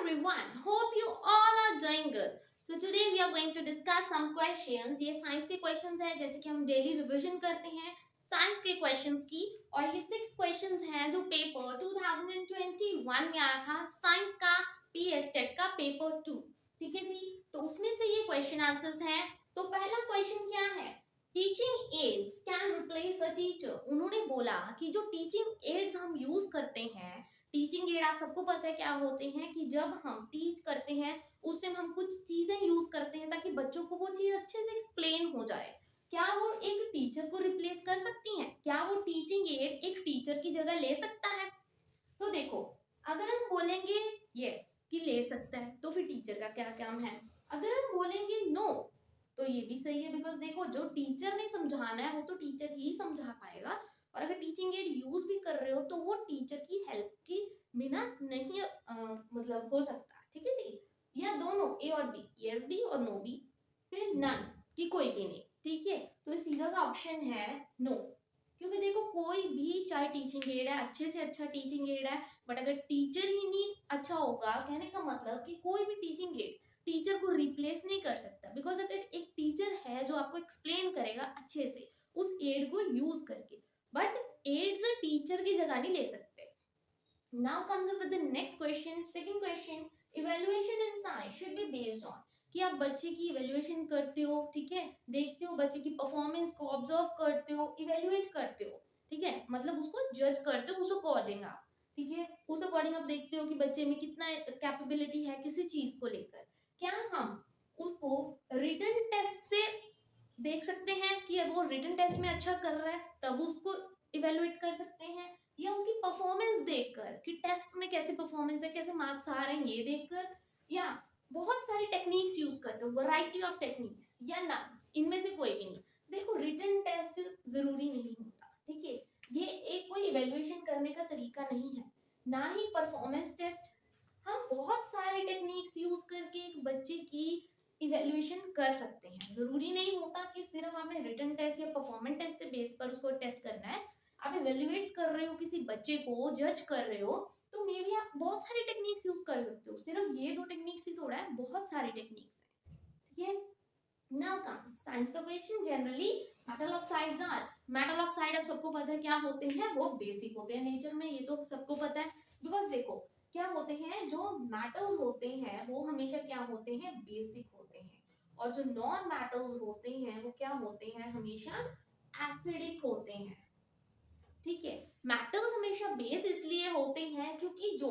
everyone, hope you all are doing good. So today we are going to discuss some questions. ये science के questions हैं, जैसे कि हम डेली रिवीजन करते हैं साइंस के क्वेश्चंस की, और ये 6 क्वेश्चंस हैं जो पेपर 2021 में आया था साइंस का पीएसटेट का पेपर 2। ठीक है जी, तो उसमें से ये क्वेश्चन आंसर्स हैं। तो पहला क्वेश्चन क्या है, teaching ads can replace a teacher. उन्होंने बोला कि जो टीचिंग एड्स हम यूज करते हैं, टीचिंग एड आप सबको पता है क्या होते हैं कि जब हम टीच करते हैं उससे हम कुछ चीजें यूज करते हैं ताकि बच्चों को वो चीज अच्छे से एक्सप्लेन हो जाए। क्या वो एक टीचर को रिप्लेस कर सकती हैं? क्या वो टीचिंग एड एक टीचर की जगह ले सकता है? तो देखो, अगर हम बोलेंगे यस कि ले सकता है तो फिर टीचर का क्या काम है। अगर हम बोलेंगे नो तो ये भी सही है, बिकॉज देखो जो टीचर ने समझाना है वो तो टीचर ही समझा पाएगा, और अगर टीचिंग एड यूज भी कर रहे हो तो वो टीचर की हेल्प की बिना नहीं मतलब हो सकता। ठीक है जी, या दोनों ए और बी, यस भी और नो भी, फिर नन की कोई भी नहीं। ठीक है, तो ये सीधा सा ऑप्शन है नो, क्योंकि देखो कोई भी चाहे टीचिंग एड है, अच्छे से अच्छा टीचिंग एड है, बट अगर टीचर ही नहीं अच्छा होगा, कहने का मतलब कि कोई भी टीचिंग एड टीचर को रिप्लेस नहीं कर सकता। बिकॉज अगर एक टीचर है जो आपको एक्सप्लेन करेगा अच्छे से उस एड को यूज करके, बट एड्स टीचर की जगह नहीं ले सकते। Now comes up with the next question, second question, evaluation in science should be based on. कि आप बच्चे की इवैल्यूएशन करते हो, ठीक है, देखते हो बच्चे की परफॉर्मेंस को, ऑब्जर्व करते हो, इवैल्यूएट करते हो, ठीक है, मतलब उसको जज करते हो उस अकॉर्डिंग आप, ठीक है, उस अकॉर्डिंग आप देखते हो कि बच्चे में कितना कैपेबिलिटी है किसी चीज को लेकर। क्या हम उसको रिटन टेस्ट से देख सकते हैं कि वो रिटन टेस्ट में अच्छा कर रहा है तब उसको इवेलुएट कर सकते हैं, या उसकी परफॉर्मेंस देखकर कि टेस्ट में कैसे परफॉर्मेंस है, कैसे मार्क्स आ रहे हैं ये देखकर, या बहुत सारी टेक्निक्स यूज करते हो, वैरायटी ऑफ टेक्निक्स, या ना इनमें से कोई भी नहीं। देखो रिटन टेस्ट जरूरी नहीं होता, ठीक है, ये एक कोई इवेल्युएशन करने का तरीका नहीं है, ना ही परफॉर्मेंस टेस्ट। हम बहुत सारे टेक्निक्स यूज करके एक बच्चे की इवेल्युएशन कर सकते हैं। जरूरी नहीं होता कि सिर्फ हमें रिटन टेस्ट या परफॉर्मेंस टेस्ट से बेस पर उसको टेस्ट करना है। आप इवेल्युएट कर रहे हो किसी बच्चे को, जज कर रहे हो, तो मे भी आप बहुत सारी टेक्निक्स यूज कर सकते हो, सिर्फ ये 2 टेक्निक्स ही थोड़ा है, बहुत सारी टेक्निक्स है। ठीक है, नाउ कम्स साइंस का question, generally metal oxides are, metal oxide आप सबको पता है क्या होते हैं, वो बेसिक होते हैं नेचर में, ये तो सबको पता है। बिकॉज देखो क्या होते हैं, जो मेटल्स होते हैं वो हमेशा क्या होते हैं, बेसिक होते हैं, और जो नॉन मेटल्स होते हैं वो क्या होते हैं, हमेशा एसिडिक होते हैं। ठीक है, मेटल्स हमेशा बेस इसलिए होते हैं क्योंकि जो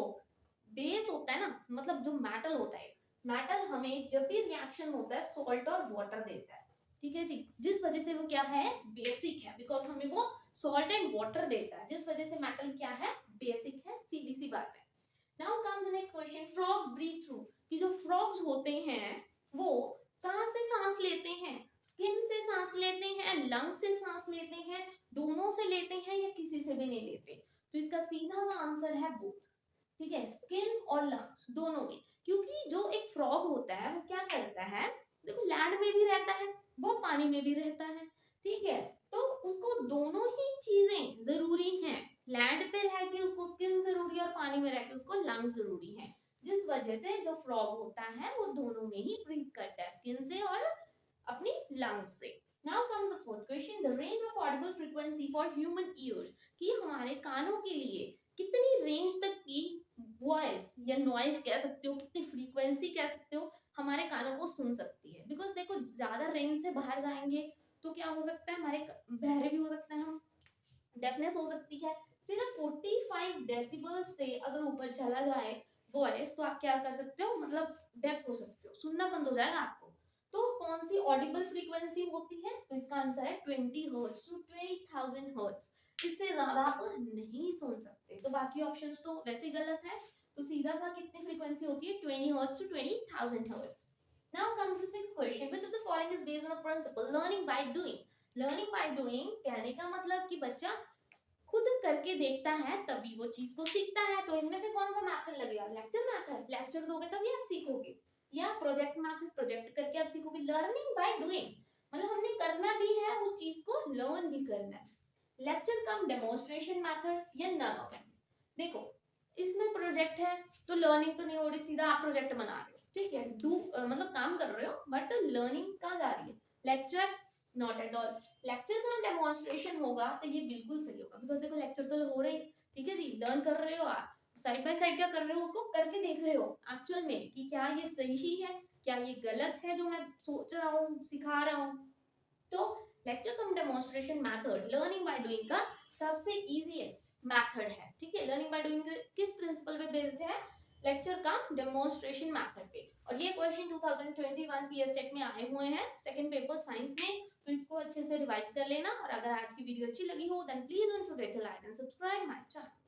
बेस होता है ना, मतलब जो मेटल होता है, मेटल हमें जब भी रिएक्शन होता है सॉल्ट और वाटर देता है, ठीक है जी, जिस वजह से वो क्या है, बेसिक है, बिकॉज हमें वो सॉल्ट एंड वाटर देता है, जिस वजह से मेटल क्या है, बेसिक है, सीधी सी बात है। Now comes the next question, frogs breathe through. कि जो फ्रॉग्स होते हैं वो कहाँ से सांस लेते हैं, स्किन से सांस लेते हैं, लंग से सांस लेते हैं, दोनों से लेते हैं, या किसी से भी नहीं लेते। तो इसका सीधा सा आंसर है बोथ, ठीक है, स्किन और लंग्स दोनों में। क्योंकि जो एक फ्रॉग होता है वो क्या करता है, देखो लैंड में भी रहता है, वो पानी में भी रहता है, ठीक है, तो उसको दोनों ही चीजें जरूरी हैं, लैंड पे रह के उसको स्किन जरूरी है और पानी में रह के उसको लंग जरूरी है, जिस वजह से जो फ्रॉग होता है वो दोनों में ही ब्रीथ करता है, स्किन से और अपनी लंग्स से। Now comes the fourth question, the range of Audible frequency for human ears. कि हमारे कानों के लिए कितनी रेंज तक की वॉइस या नॉइस कह सकते हो, कितनी फ्रीक्वेंसी कह सकते हो, हमारे कानों को सुन सकती है। बिकॉज देखो ज्यादा रेंज से बाहर जाएंगे तो क्या हो सकता है, हमारे बहरे भी हो सकते हैं हम, डेफनेस हो सकती है। सिर्फ 45 डेसिबल से अगर ऊपर चला जाए वॉइस तो आप क्या कर सकते हो, मतलब डेफ हो सकते हो, सुनना बंद हो जाएगा आपको। तो कौन सी ऑडिबल फ्रीक्वेंसी होती है, तो इसका आंसर है 20 हर्ट्ज टू 20,000 हर्ट्ज, इससे ज्यादा आप नहीं सुन सकते। तो बाकी ऑप्शंस तो वैसे ही गलत है, तो सीधा सा कितनी फ्रीक्वेंसी होती है, 20 hertz to 20,000 hertz. Now comes the sixth question, which of the following is based on a principle learning by doing. Learning by doing कहने का मतलब कि बच्चा खुद करके देखता है तभी वो चीज को सीखता है। तो इनमें से कौन सा मेथड लगेगा, लेक्चर मेथड, लेक्चर दोगे तभी आप सीखोगे, या प्रोजेक्ट मेथड, प्रोजेक्ट करके आप सीखोगे। लर्निंग बाय डूइंग मतलब हमने करना भी है उस चीज को, लर्न भी करना है। लेक्चर कम डेमोन्स्ट्रेशन मेथड, या नन ऑफ दिस। देखो इसमें प्रोजेक्ट प्रोजेक्ट है तो लर्निंग तो नहीं हो रही, सीधा आप प्रोजेक्ट बना रहे हो, ठीक है, मतलब काम कर रहे हो बट लर्निंग कहाँ जा रही है, lecture not at all. Lecture का डेमोन्स्ट्रेशन होगा तो ये बिल्कुल सही होगा, बिकॉज देखो लेक्चर तो हो रही है, ठीक है जी, लर्न कर रहे हो आप, साइड बाय साइड क्या कर रहे हो, उसको करके देख रहे हो एक्चुअल में कि क्या ये सही है, क्या ये गलत है जो मैं सोच रहा हूँ सिखा रहा हूँ। तो lecture come demonstration method learning by doing का सबसे इजीएस्ट मेथड है, ठीक है। लर्निंग बाय डूइंग किस प्रिंसिपल पे बेस्ड है, लेक्चर कम डेमोन्स्ट्रेशन मेथड पे। और ये क्वेश्चन 2021 पीएसटेट में आए हुए हैं, सेकंड पेपर साइंस में, तो इसको अच्छे से रिवाइज कर लेना। और अगर आज की वीडियो अच्छी लगी हो then please don't forget to like and subscribe my channel.